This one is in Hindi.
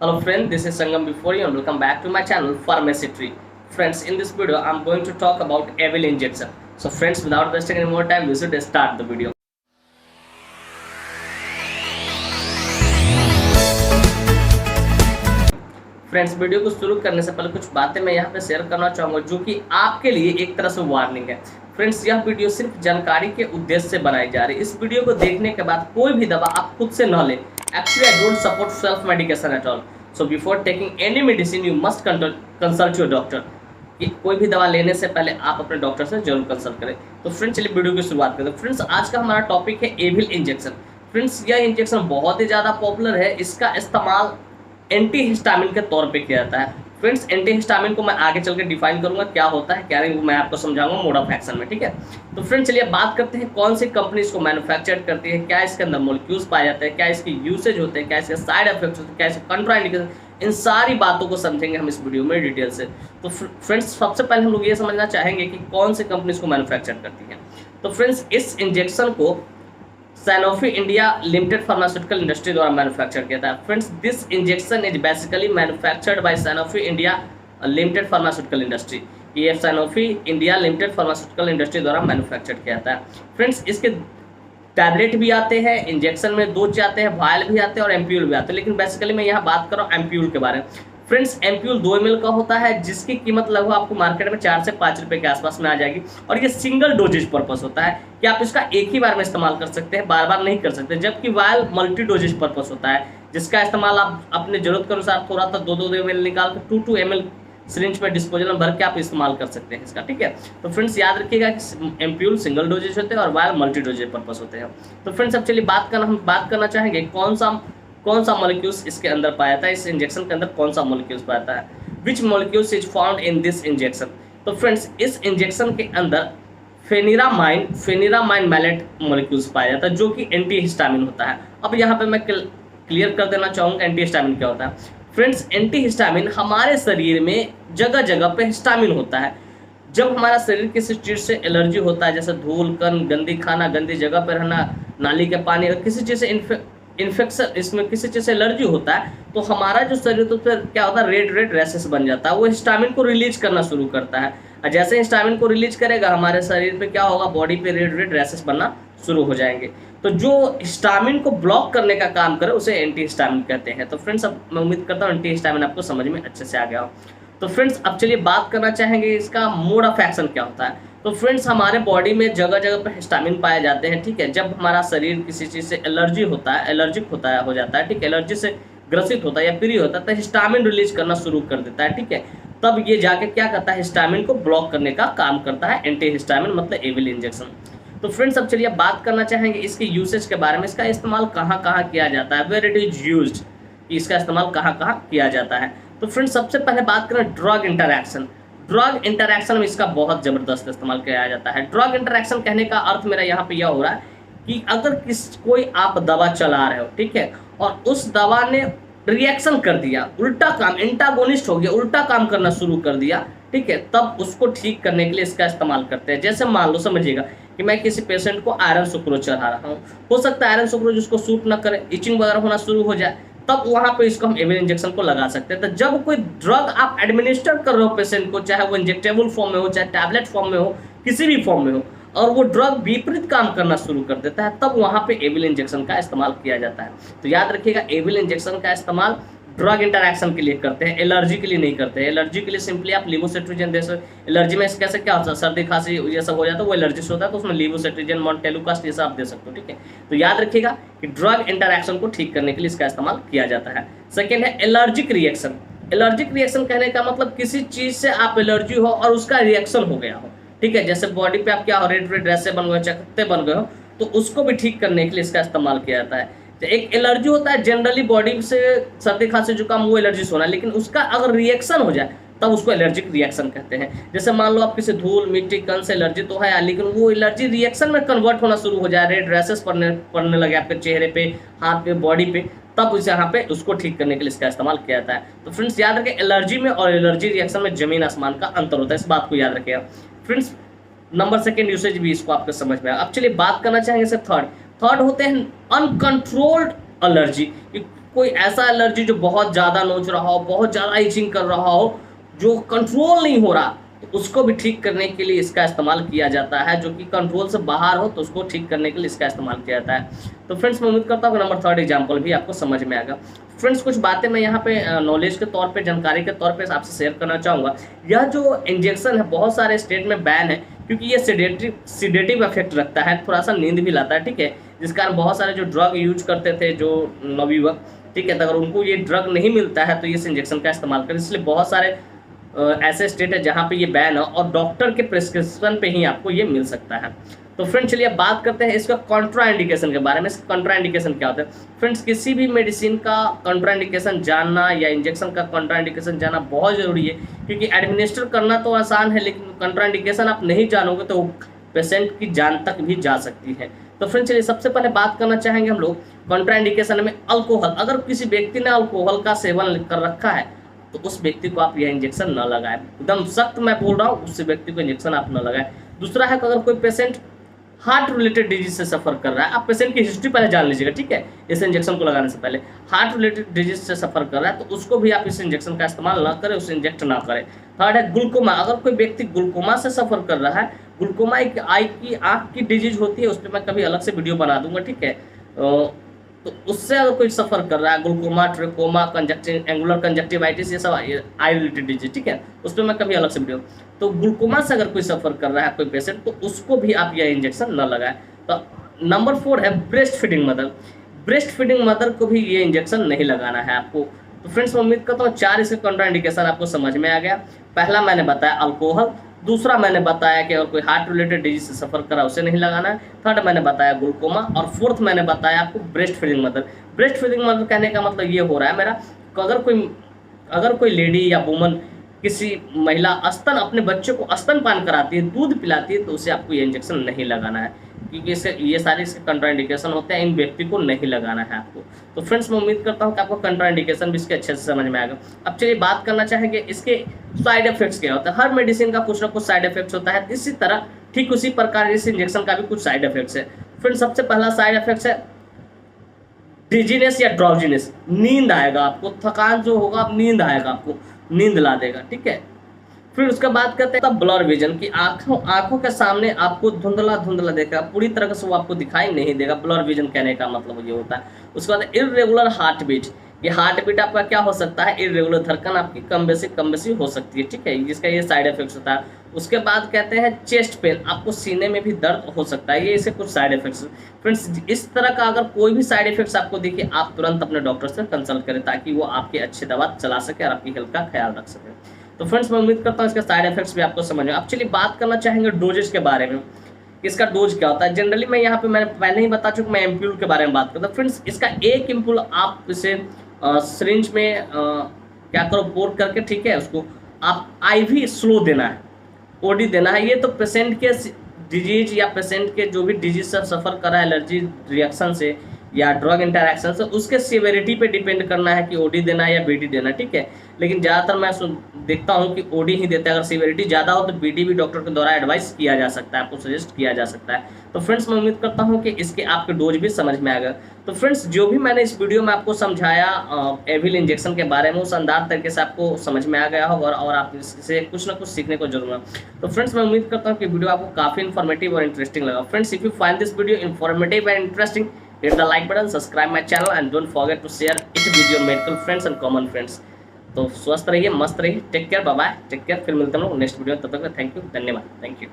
Hello friend, this is Sangam before you and welcome back to my channel Pharmacy Tree. Friends, in this video I'm going to talk about Avil injection. So friends, without wasting any more time, we should start the video. Friends, video को शुरू करने से पहले कुछ बातें मैं यहाँ पे शेयर करना चाहूँगा जो कि आपके लिए एक तरह से वार्निंग है। फ्रेंड्स, यह वीडियो सिर्फ जानकारी के उद्देश्य से बनाई जा रही है। इस वीडियो को देखने के बाद कोई भी दवा आप खुद से न लें। Actually I don't support self medication at all. So before taking any medicine you must consult your doctor. कोई भी दवा लेने से पहले आप अपने डॉक्टर से जरूर कंसल्ट करें। तो फ्रेंड्स, चलिए वीडियो की शुरुआत करते हैं। फ्रेंड्स, आज का हमारा टॉपिक है एविल इंजेक्शन। फ्रेंड्स, यह इंजेक्शन बहुत ही ज़्यादा पॉपुलर है। इसका इस्तेमाल एंटी हिस्टामिन के तौर पे किया जाता है। फ्रेंड्स, एंटी हिस्टामिन को मैं आगे चल के डिफाइन करूंगा क्या होता है क्या नहीं, वो मैं आपको समझाऊंगा मोड ऑफ एक्शन में, ठीक है। तो फ्रेंड्स, चलिए बात करते हैं कौन सी कंपनी इसको मैन्युफैक्चर करती है, क्या इसके अंदर मॉलिक्यूल्स पाए जाते हैं, क्या इसकी यूसेज होते हैं, क्या इसके साइड इफेक्ट्स होते हैं, क्या इसके कंट्राइंडिकेशन, इन सारी बातों को समझेंगे हम इस वीडियो में डिटेल से। तो फ्रेंड्स, सबसे पहले हम लोग ये समझना चाहेंगे कि कौन सी कंपनी इसको मैन्युफैक्चर करती है। तो फ्रेंड्स, इस इंजेक्शन को Sanofi India limited pharmaceutical industry द्वारा मैन्युफैक्चर किया था। Friends, this injection is basically manufactured by Sanofi India limited pharmaceutical industry. ये Sanofi India limited pharmaceutical industry द्वारा मैन्युफैक्चर किया था। फ्रेंड्स, इसके टैबलेट भी आते हैं, इंजेक्शन में डोज आते हैं, वायल भी आते हैं और एम्प्यूल भी आते हैं, लेकिन बेसिकली मैं यहाँ बात कर रहा हूँ एम्प्यूल के बारे में। फ्रेंड्स, एम्प्यूल 2 ml का होता है जिसकी कीमत लगभग आपको मार्केट में 4 से 5 रुपए के आसपास में आ जाएगी। और ये सिंगल डोजेज पर्पस होता है कि आप इसका एक ही बार में इस्तेमाल कर सकते हैं, बार बार नहीं कर सकते। जबकि वायल मल्टी डोजेज पर्पस होता है जिसका इस्तेमाल आप अपने जरूरत के अनुसार थोड़ा सा 2-2 ml निकाल कर 2 ml सिरिंज में डिस्पोजल में भर के आप इस्तेमाल कर सकते हैं इसका, ठीक है। तो फ्रेंड्स, याद रखिएगा कि एम्प्यूल सिंगल डोजेज होते हैं और वायल मल्टी डोजेज पर्पस होते हैं। तो फ्रेंड्स, अब चलिए हम बात करना चाहेंगे कौन सा मॉलिक्यूल्स इसके अंदर पाया था, इस इंजेक्शन के अंदर कौन सा मॉलिक्यूल्स पाया था, which molecules is found in this injection. तो फ्रेंड्स, इस इंजेक्शन के अंदर फेनिरामाइन मैलेट मॉलिक्यूल्स पाया जाता है जो कि एंटी हिस्टामिन होता है। अब यहाँ पे मैं क्लियर कर देना चाहूँगा एंटी हिस्टामिन क्या होता है। फ्रेंड्स, एंटी हिस्टामिन हमारे शरीर में जगह जगह पे हिस्टामिन होता है। जब हमारा शरीर किसी चीज़ से एलर्जी होता है, जैसे धूल कण, गंदी खाना, गंदी जगह पर रहना, नाली के पानी, अगर किसी चीज़ से इन्फेक्शन, इसमें किसी चीज़ से एलर्जी होता है तो हमारा जो शरीर तो फिर क्या होता है, रेड रैशेस बन जाता है। वो हिस्टामिन को रिलीज करना शुरू करता है और जैसे हिस्टामिन को रिलीज करेगा हमारे शरीर पे क्या होगा, बॉडी पे रेड रैशेस बनना शुरू हो जाएंगे। तो जो हिस्टामिन को ब्लॉक करने का काम करे उसे एंटी हिस्टामिन कहते हैं। तो फ्रेंड्स, अब मैं उम्मीद करता हूँ एंटी हिस्टामिन आपको समझ में अच्छे से आ गया हो। तो फ्रेंड्स, अब चलिए बात करना चाहेंगे इसका मोड ऑफ एक्शन क्या होता है। तो फ्रेंड्स, हमारे बॉडी में जगह जगह पर हिस्टामिन पाए जाते हैं, ठीक है। जब हमारा शरीर किसी चीज़ से एलर्जी होता है, एलर्जिक होता है, हो जाता है, ठीक है, एलर्जी से ग्रसित होता है या प्रिय होता है तो हिस्टामिन रिलीज करना शुरू कर देता है, ठीक है। तब ये जाके क्या करता है, हिस्टामिन को ब्लॉक करने का काम करता है एंटी हिस्टामिन, मतलब एविल इंजेक्शन। तो फ्रेंड्स, अब चलिए बात करना चाहेंगे इसके यूसेज के बारे में। इसका इस्तेमाल कहाँ कहाँ किया जाता है, वेयर इट इज यूज्ड, इसका इस्तेमाल कहाँ कहाँ किया जाता है। तो फ्रेंड्स, सबसे पहले बात करें ड्रग इंटरैक्शन। ड्रग इंटरैक्शन में इसका बहुत ज़बरदस्त इस्तेमाल किया जाता है। ड्रग इंटरैक्शन कहने का अर्थ मेरा यहाँ पे यह हो रहा है कि अगर कोई आप दवा चला रहे हो, ठीक है, और उस दवा ने रिएक्शन कर दिया, उल्टा काम, एंटागोनिस्ट हो गया, उल्टा काम करना शुरू कर दिया, ठीक है, तब उसको ठीक करने के लिए इसका इस्तेमाल करते हैं। जैसे मान लो, समझिएगा कि मैं किसी पेशेंट को आयरन सुक्रोज चढ़ा रहा हूँ, हो सकता है आयरन सुक्रोज उसको सूट ना करे, इचिंग वगैरह होना शुरू हो जाए, तब वहाँ पे इसको हम एविल इंजेक्शन को लगा सकते हैं। तो जब कोई ड्रग आप एडमिनिस्टर कर रहे हो पेशेंट को, चाहे वो इंजेक्टेबल फॉर्म में हो, चाहे टैबलेट फॉर्म में हो, किसी भी फॉर्म में हो, और वो ड्रग विपरीत काम करना शुरू कर देता है, तब वहाँ पे एविल इंजेक्शन का इस्तेमाल किया जाता है। तो याद रखिएगा, एविल इंजेक्शन का इस्तेमाल ड्रग इंटरैक्शन के लिए करते हैं, एलर्जी के लिए नहीं करते हैं। एलर्जी के लिए सिंपली आप लीवोसेट्रिजिन दे सकते। एलर्जी में कैसे क्या होता है, सर्दी खांसी ये सब हो जाता है, वो एलर्जी से होता है, तो उसमें लीवोसेट्रिजिन, मोंटेलुकास्ट ये सब आप दे सकते हो, ठीक है। तो याद रखिएगा कि ड्रग इंटरैक्शन को ठीक करने के लिए इसका इस्तेमाल किया जाता है। सेकेंड है एलर्जिक रिएक्शन। एलर्जिक रिएक्शन कहने का मतलब किसी चीज़ से आप एलर्जी हो और उसका रिएक्शन हो गया हो, ठीक है। जैसे बॉडी पे आप क्या हो, रेड रैशे बन गए, चकत्ते बन गए हो, तो उसको भी ठीक करने के लिए इसका इस्तेमाल किया जाता है। एक एलर्जी होता है जनरली बॉडी से, सर्दी खांसी जुकाम, वो एलर्जी होना, लेकिन उसका अगर रिएक्शन हो जाए तब उसको एलर्जिक रिएक्शन कहते हैं। जैसे मान लो आप किसी धूल, मिट्टी, कण से एलर्जी तो है, लेकिन वो एलर्जी रिएक्शन में कन्वर्ट होना शुरू हो जाए, रेड रैशेस पड़ने लगे आपके चेहरे पे, हाथ पे, बॉडी पे, तब उस यहाँ पे उसको ठीक करने के लिए इसका इस्तेमाल किया जाता है। तो फ्रेंड्स, याद रखें, एलर्जी में और एलर्जी रिएक्शन में जमीन आसमान का अंतर होता है, इस बात को याद रखिएगा। फ्रेंड्स, नंबर सेकेंड यूसेज भी इसको आपको समझ में आया। अब चलिए बात करना चाहेंगे सर थर्ड होते हैं अनकंट्रोल्ड एलर्जी। कोई ऐसा एलर्जी जो बहुत ज़्यादा नोच रहा हो, बहुत ज़्यादा इचिंग कर रहा हो, जो कंट्रोल नहीं हो रहा, तो उसको भी ठीक करने के लिए इसका इस्तेमाल किया जाता है। जो कि कंट्रोल से बाहर हो तो उसको ठीक करने के लिए इसका इस्तेमाल किया जाता है। तो फ्रेंड्स मैं उम्मीद करता हूँ कि नंबर 3 एग्जाम्पल भी आपको समझ में आएगा। फ्रेंड्स कुछ बातें मैं यहाँ पे नॉलेज के तौर पे, जानकारी के तौर पे आपसे शेयर करना चाहूँगा। यह जो इंजेक्शन है बहुत सारे स्टेट में बैन है, क्योंकि ये सिडेटिव इफेक्ट रखता है, थोड़ा सा नींद भी लाता है, ठीक है। जिस कारण बहुत सारे जो ड्रग यूज करते थे जो नवयुवक, ठीक है, तो अगर उनको ये ड्रग नहीं मिलता है तो इस इंजेक्शन का इस्तेमाल करें। इसलिए बहुत सारे ऐसे स्टेट है जहाँ पे ये बैन है और डॉक्टर के प्रिस्क्रिप्शन पे ही आपको ये मिल सकता है। तो फ्रेंड्स चलिए अब बात करते हैं इसका कॉन्ट्राइंडिकेशन के बारे में। इसका कॉन्ट्राइंडिकेशन क्या होता है? फ्रेंड्स किसी भी मेडिसिन का कॉन्ट्राइंडिकेशन जानना या इंजेक्शन का कॉन्ट्राइंडिकेशन जानना बहुत जरूरी है, क्योंकि एडमिनिस्टर करना तो आसान है, लेकिन कॉन्ट्राइंडिकेशन आप नहीं जानोगे तो पेशेंट की जान तक भी जा सकती है। तो फ्रेंड्स चलिए सबसे पहले बात करना चाहेंगे हम लोग कॉन्ट्राइंडिकेशन में अल्कोहल। अगर किसी व्यक्ति ने अल्कोहल का सेवन कर रखा है तो उस व्यक्ति को आप यह इंजेक्शन न लगाएं। एकदम सख्त मैं बोल रहा हूँ, उस व्यक्ति को इंजेक्शन आप न लगाएं। दूसरा है कि अगर कोई पेशेंट हार्ट रिलेटेड डिजीज से सफर कर रहा है, आप पेशेंट की हिस्ट्री पहले जान लीजिएगा, ठीक है, इस इंजेक्शन को लगाने से पहले। हार्ट रिलेटेड डिजीज से सफर कर रहा है तो उसको भी आप इस इंजेक्शन का इस्तेमाल ना करें, उसे इंजेक्ट ना करें। थर्ड है ग्लूकोमा। अगर कोई व्यक्ति ग्लूकोमा से सफर कर रहा है, ग्लूकोमा एक आँख की डिजीज होती है, उस पर मैं कभी अलग से वीडियो बना दूंगा, ठीक है। तो उससे अगर कोई सफर कर रहा है, ग्लूकोमा, ट्रेकोमा, एंगुलर कंजक्टिवाइटिस, ये सब आई रिलेटेड डिजीज, ठीक है, उस पर मैं कभी अलग से वीडियो। तो ग्लूकोमा से अगर कोई सफर कर रहा है कोई पेशेंट, तो उसको भी आप यह इंजेक्शन न लगाएं। तो नंबर 4 है breast feeding mother. Breast feeding mother को भी ये इंजेक्शन नहीं लगाना है आपको। तो फ्रेंड्स मैं उम्मीद करता हूँ 4 इसके कॉन्ट्राइंडिकेशन आपको समझ में आ गया। पहला मैंने बताया अल्कोहल, दूसरा मैंने बताया कि अगर कोई हार्ट रिलेटेड डिजीज से सफर करा उसे नहीं लगाना है, थर्ड मैंने बताया ग्लूकोमा, और फोर्थ मैंने बताया आपको breast feeding mother. Breast feeding mother कहने का मतलब ये हो रहा है मेरा, अगर कोई लेडी या वुमन, किसी महिला अपने बच्चे को स्तनपान कराती है, दूध पिलाती है, तो उसे आपको ये इंजेक्शन नहीं लगाना है, क्योंकि ये सारे इसके कंट्राइंडिकेशन होते हैं, इन व्यक्ति को नहीं लगाना है आपको। तो फ्रेंड्स मैं उम्मीद करता हूँ कि आपको कंट्राइंडिकेशन भी इसके अच्छे से समझ में आएगा। अब चलिए बात करना चाहेंगे इसके साइड इफेक्ट्स क्या होता है। हर मेडिसिन का कुछ ना कुछ साइड इफेक्ट्स होता है, इसी तरह ठीक उसी प्रकार इस इंजेक्शन का भी कुछ साइड इफेक्ट्स है। फ्रेंड्स सबसे पहला साइड इफेक्ट्स है डिजीनेस या ड्राउजीनेस। नींद आएगा आपको, थकान जो होगा, नींद आएगा आपको, नींद ला देगा, ठीक है। फिर उसके बाद कहते हैं ब्लर विजन की आंखों के सामने आपको धुंधला धुंधला देगा, पूरी तरह से वो आपको दिखाई नहीं देगा। ब्लर विजन कहने का मतलब ये होता है। उसके बाद इर्रेगुलर हार्ट बीट। ये हार्ट बीट आपका क्या हो सकता है? इर्रेगुलर धड़कन आपकी कम बेसी हो सकती है, ठीक है, जिसका ये साइड इफेक्ट्स होता है। उसके बाद कहते हैं चेस्ट पेन, आपको सीने में भी दर्द हो सकता है, ये इसके कुछ साइड इफेक्ट्स। फ्रेंड्स इस तरह का अगर कोई भी साइड इफेक्ट्स आपको दिखे, आप तुरंत अपने डॉक्टर से कंसल्ट करें, ताकि वो आपकी अच्छी दवा चला सके और आपकी हेल्थ का ख्याल रख सके। तो फ्रेंड्स मैं उम्मीद करता हूँ इसके साइड इफेक्ट्स भी आपको समझ में। अब चलिए बात करना चाहेंगे डोजेस के बारे में, इसका डोज क्या होता है। जनरली मैं यहाँ पे मैंने पहले ही बता चुका, मैं एम्पूल के बारे में बात करता हूँ। फ्रेंड्स इसका एक एम्पूल आप इसे सिरिंज में क्या करो, पोर करके, ठीक है, उसको आप आईवी स्लो देना है, ओडी देना है। ये तो पेशेंट के डिजीज या पेशेंट के जो भी डिजीज से सफ़र कर रहा है एलर्जी रिएक्शन से या ड्रग इंटरैक्शन से, उसके सीवेरिटी पे डिपेंड करना है कि ओडी देना है या बीडी देना, ठीक है। लेकिन ज़्यादातर मैं देखता हूँ कि ओडी ही देते हैं। अगर सीवेरिटी ज़्यादा हो तो बीडी भी डॉक्टर के द्वारा एडवाइस किया जा सकता है, आपको सजेस्ट किया जा सकता है। तो फ्रेंड्स मैं उम्मीद करता हूँ कि इसके आपके डोज भी समझ में आएगा। तो फ्रेंड्स जो भी मैंने इस वीडियो में आपको समझाया एविल इंजेक्शन के बारे में, उस अंदाज तरीके से आपको समझ में आ गया होगा और आप इससे कुछ ना कुछ सीखने को जरूर। तो फ्रेंड्स मैं उम्मीद करता हूँ कि वीडियो आपको काफ़ी इन्फॉर्मेटिव और इंटरेस्टिंग लगा। Friends if you find this video informative and interesting, hit the like button, subscribe my channel and don't forget to share it with your medical friends and common friends। तो स्वस्थ रहिए, मस्त रहिए, take care, bye bye, take care. फिर मिलते हैं हम लोग नेक्स्ट वीडियो में, तब तक थैंक यू, धन्यवाद, थैंक यू।